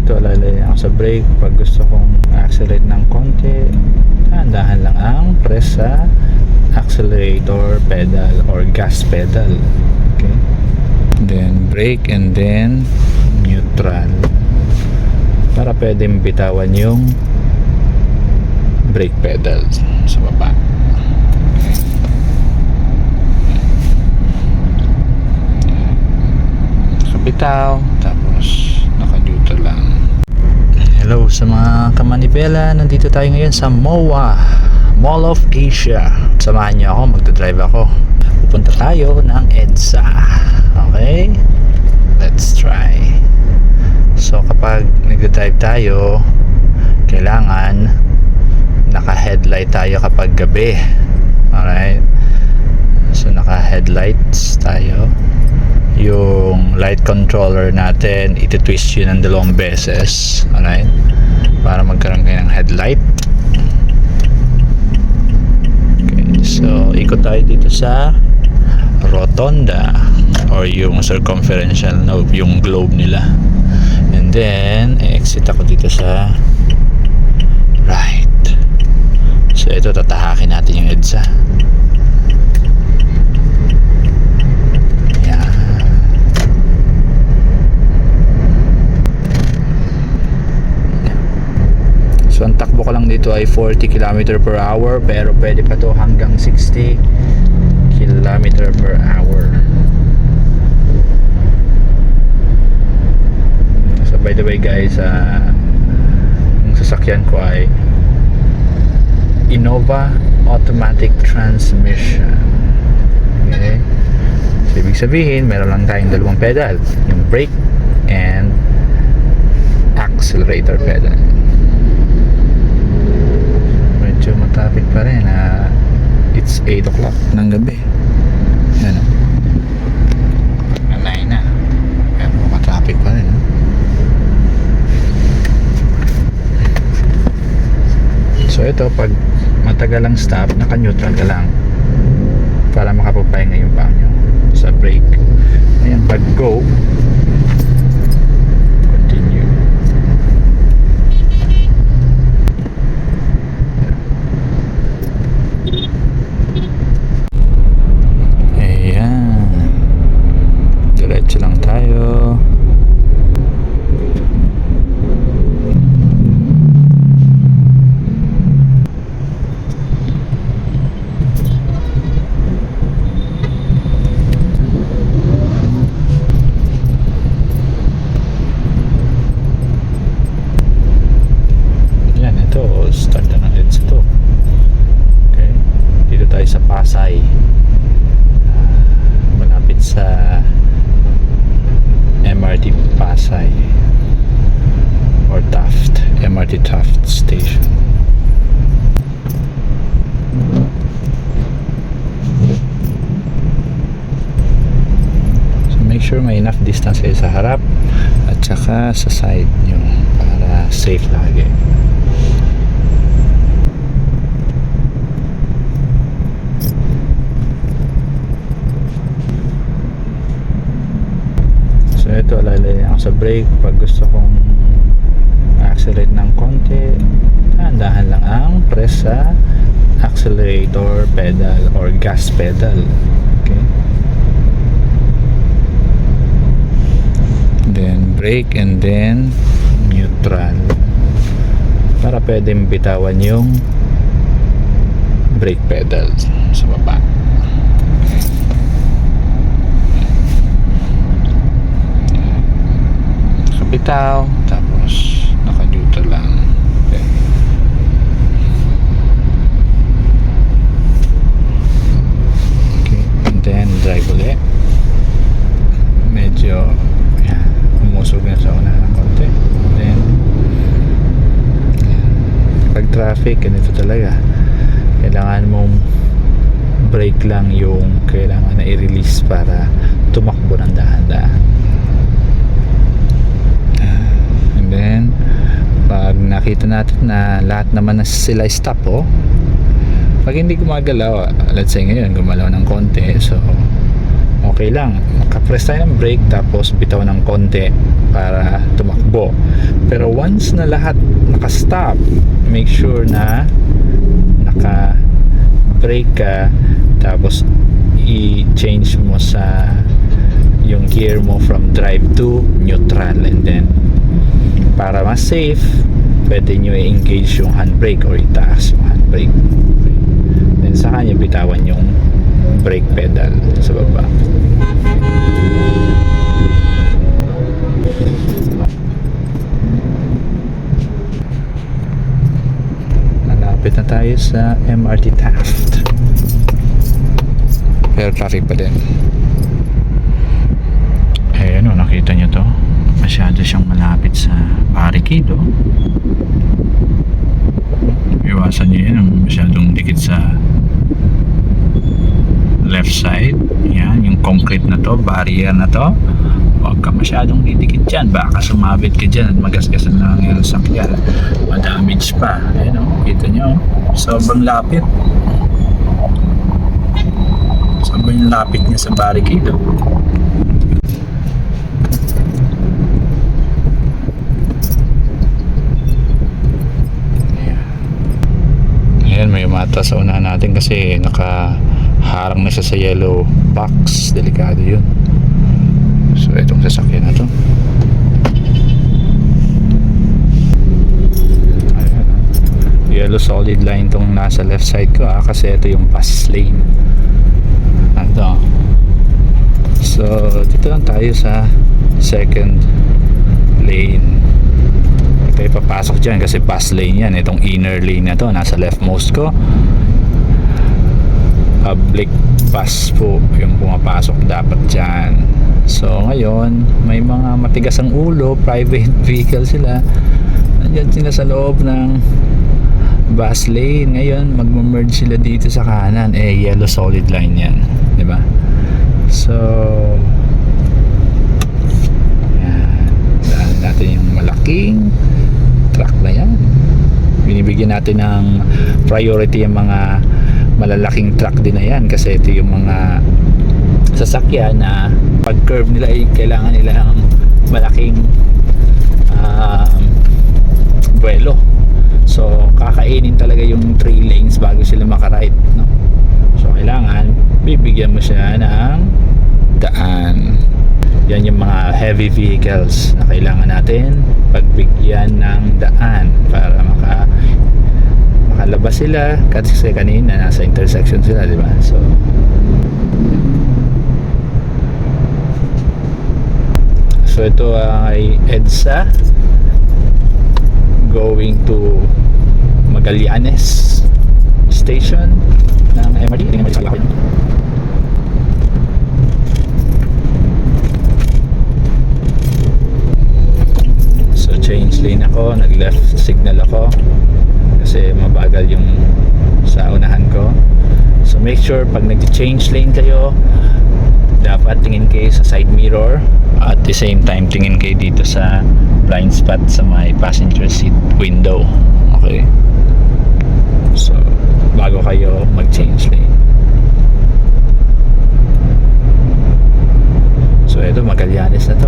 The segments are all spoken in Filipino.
ito, lalay ako sa brake. Pag gusto kong accelerate ng konti, dahan lang ang press sa accelerator pedal or gas pedal. Okay, then brake and then neutral para pwedeng bitawan yung brake pedal sa baba. Bitaw, tapos naka-neutral lang. Hello sa mga kamanibela, nandito tayo ngayon sa MOA, Mall of Asia. Samahan niyo ako, magdadrive ako. Pupunta tayo ng EDSA. Okay? Let's try. So kapag nagdadrive tayo, kailangan naka-headlight tayo kapag gabi. Alright? So naka-headlights tayo. Yung light controller natin, iti-twist yun ng 2 beses. Alright? Para magkaroon kayo ng headlight. Okay, so ikot tayo dito sa rotonda or yung circumferential no, yung globe nila. And then exit ako dito sa right. So ito, tatahakin natin yung EDSA. So ang takbo ko lang dito ay 40 km per hour, pero pwede pa to hanggang 60 km per hour. So by the way guys, ang sasakyan ko ay Innova automatic transmission. Okay, so ibig sabihin meron lang tayong 2 pedal, yung brake and accelerator pedal. Medyo matapik pa rin. It's 8 o'clock ng gabi. Yan, nanay na, pero matraffic pa rin. So ito, pag matagal ang stop, naka-neutral ka lang para makapagpahinga yung paa nyo sa brake. Ayan, pag go, continue. Ayan, diretso lang tayo. Start na ng EDSA to. Okay, dito tayo sa Pasay, malapit sa MRT Pasay or Taft, MRT Taft Station. So make sure may enough distance kayo sa harap at saka sa side nyo para safe lagi. So ito, lalay ako sa brake. Pag gusto kong accelerate ng konti, dahan lang ang press sa accelerator pedal or gas pedal. Okay, then brake and then neutral para pwedeng bitawan yung brake pedal sa baba. Bitaw, tapos naka-neutral lang. Okay. Okay, and then drive ulit. Medyo umusog na sa unahan ng konti. Then pag traffic, ganito talaga, kailangan mong brake lang yung kailangan na i-release para tumakbo ng dahan-dahan. And then pag nakita natin na lahat naman na sila stop, pag hindi gumagalaw, let's say ngayon gumalaw ng konti, so okay lang, makapress tayo ng brake tapos bitaw ng konti para tumakbo. Pero once na lahat naka-stop, make sure na naka-brake ka, tapos i-change mo sa yung gear mo from drive to neutral, and then para mas safe, pwede nyo i-engage yung handbrake or itaas yung handbrake. Then saka nyo bitawan yung brake pedal sa baba. Malapit na tayo sa MRT Taft, pero traffic pa din. Ayan o, nakita nyo to, masyado siyang malapit sa barricade o. Iwasan nyo yan, masyadong dikit sa left side. Yan, yung concrete na to, barrier na to, huwag ka masyadong didikit dyan, baka sumabit ka dyan at magasgasan lang yung sakyan, madamage pa. Ayan o, kita nyo, sobrang lapit, sobrang lapit niya sa barricade o. Ayan, may umata sa unahan natin kasi nakaharang na siya sa yellow box. Delikado yun. So itong sasakyan na to, ayan, yellow solid line tong nasa left side ko kasi ito yung bus lane. Ito. So dito lang tayo sa second lane. Tayo papasok dyan kasi bus lane yan. Itong inner lane na to, nasa leftmost ko, public bus po yung pumapasok dapat dyan. So ngayon, may mga matigas ang ulo, private vehicle sila, nandyan sila sa loob ng bus lane. Ngayon magme-merge sila dito sa kanan, yellow solid line yan, di ba? So yan, daan natin yung malaking truck na yan. Binibigyan natin ng priority yung mga malalaking truck din na yan kasi ito yung mga sasakyan na pag curve nila ay kailangan nilang malaking buwelo. So kakainin talaga yung 3 lanes bago sila makaride, no? So kailangan bibigyan mo siya ng daan. Yan yung mga heavy vehicles na kailangan natin pagbigyan ng daan para makalabas sila kasi kanina nasa intersection sila, di ba? So ito ay EDSA going to Magallanes station ng MRT. Tingnan mo sa lakad. Change lane ako, nag left signal ako kasi mabagal yung sa unahan ko. So make sure pag nag-change lane kayo, dapat tingin kayo sa side mirror at the same time tingin kayo dito sa blind spot sa my passenger seat window. Okay, so bago kayo mag-change lane. So ito, Magallanes na to.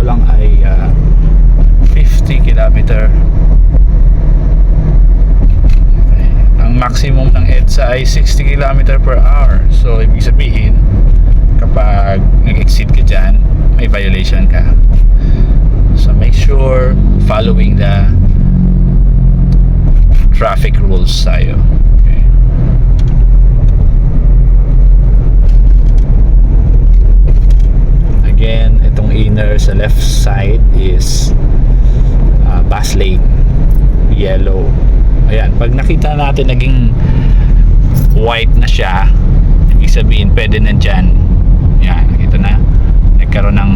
Lang ay 50 kilometer. Okay. Ang maximum ng EDSA ay 60 km per hour. So ibig sabihin kapag nag-exceed ka dyan, may violation ka. So make sure following the traffic rules tayo. Okay. Again, itong inner sa left side is bus lane, yellow. Ayan, pag nakita natin naging white na siya, ibig sabihin pwede na dyan. Yan, nakita na nagkaroon ng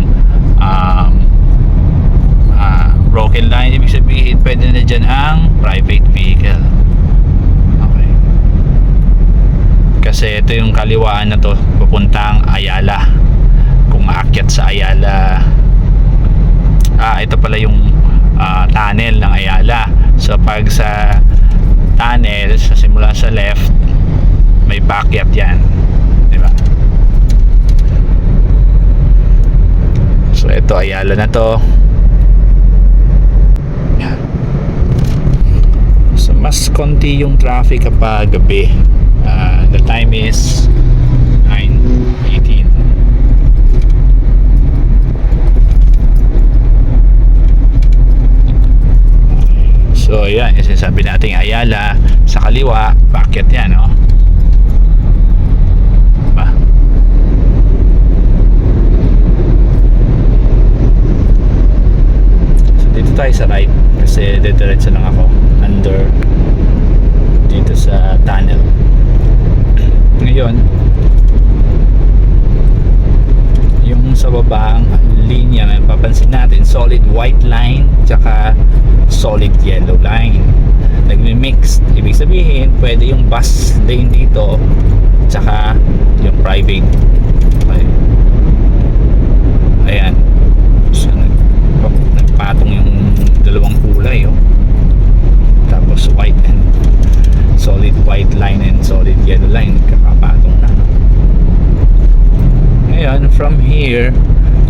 broken line, ibig sabihin pwede na dyan ang private vehicle. Okay, kasi ito yung kaliwaan na to papuntang Ayala. Kung aakyat sa Ayala, ito pala yung tunnel ng Ayala. So pag sa tunnel, sa simula sa left, may paakyat yan, di ba? So Ayala na to. Yan. So mas konti yung traffic kapag gabi. The time is 9:18. So yan, yung sinasabi nating Ayala sa kaliwa, bakit yan, no? Diba? So dito tayo sa right kasi diretso lang ako under dito sa tunnel. Ngayon yung sa baba ang linya na papansin natin, solid white line tsaka solid yellow line, nagmi-mix. Ibig sabihin pwede yung bus lane dito tsaka yung private. Okay. Ayan, so nagpatong yung dalawang kulay, oh. Tapos white and solid white line and solid yellow line nagkakapatong na. Ngayon from here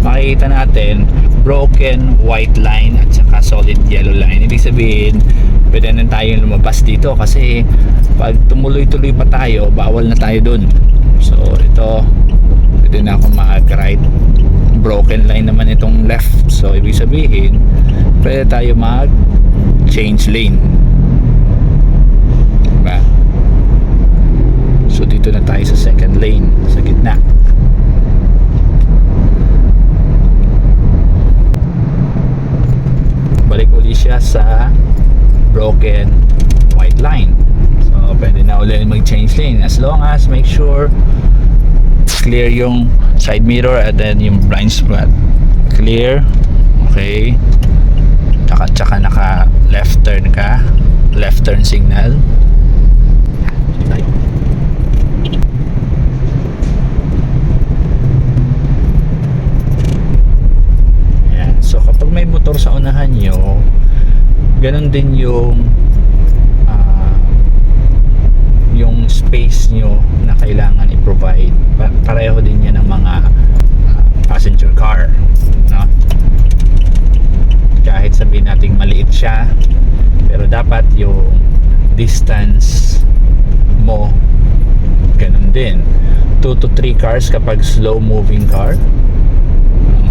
makikita natin broken white line at saka solid yellow line. Ibig sabihin pwede na tayong lumabas dito kasi pag tumuloy-tuloy pa tayo bawal na tayo dun. So ito pwede na ako mag-right. Broken line naman itong left, so ibig sabihin pwede tayo mag change lane, diba? So dito na tayo sa second lane sa gitna. Balik uli siya sa broken white line. So pwede na ulit mag-change lane as long as make sure clear yung side mirror and then yung blind spot clear. Okay, tsaka naka left turn ka, left turn signal. So kapag may motor sa unahan nyo, ganun din yung space nyo na kailangan i-provide. Pareho din yan ng mga passenger car, no? Kahit sabihin natin maliit siya, pero dapat yung distance mo ganun din. 2 to 3 cars kapag slow moving car.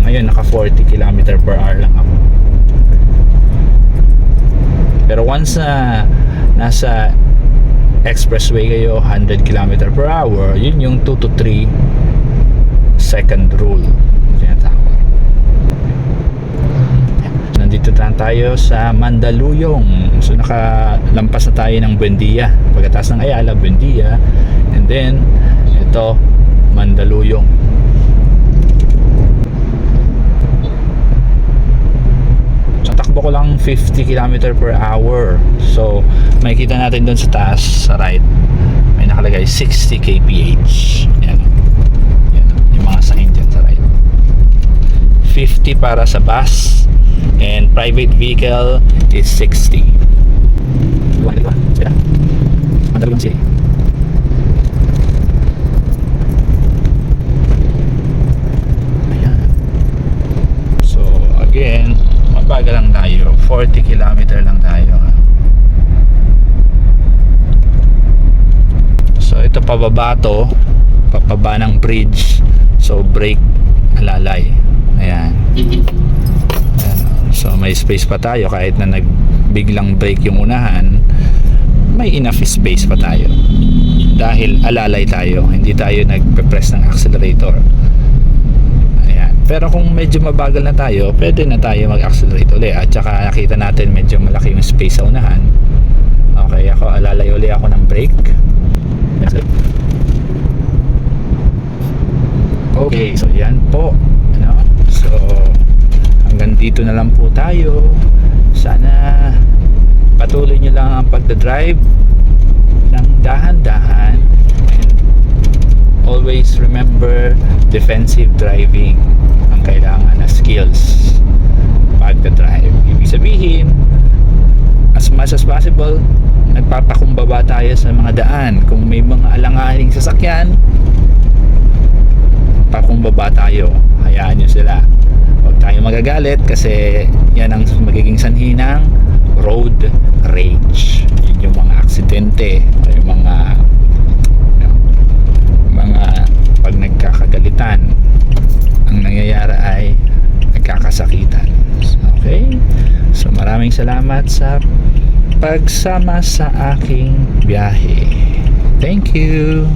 Ngayon naka 40 km/h lang ako. Pero once na nasa expressway kayo 100 km/h, yun yung 2 to 3 second rule tinatawag. Nandito tayo sa Mandaluyong. So nakalampas na tayo ng Buendia. Pagkatapos ng Ayala, Buendia, and then ito Mandaluyong. Takbo ko lang 50 km/h. So makikita natin doon sa taas sa right may nakalagay 60 kph. Yan, yan yung mga sign dyan sa right. 50 para sa bus and private vehicle is 60. Diba? Sila Mandaluyong City. Ayan. So again mabagal lang tayo, 40 km lang tayo. So ito pababa to, papaba ng bridge, so brake alalay. Ayan. Ayan. So may space pa tayo kahit na nagbiglang brake yung unahan, may enough space pa tayo dahil alalay tayo, hindi tayo nagpe-press ng accelerator. Pero kung medyo mabagal na tayo, pwede na tayo mag-accelerate ulit. At saka nakita natin medyo malaki yung space sa unahan. Okay, ako alalay ulit ako ng brake. Okay, so yan po, ano? So hanggang dito na lang po tayo. Sana patuloy nyo lang ang pagdadrive ng dahan-dahan. And always remember defensive driving ang kailangan na skills pagdadrive. Ibig sabihin, as much as possible, nagpapakumbaba tayo sa mga daan. Kung may mga alanganing sasakyan, pakumbaba tayo. Hayaan nyo sila. Huwag Huwag tayo magagalit kasi yan ang magiging sanhi ng road rage. Yun yung mga aksidente, yung mga pag nagkakagalitan, ang nangyayari ay nagkakasakitan. Okay? So maraming salamat sa pagsama sa aking biyahe. Thank you.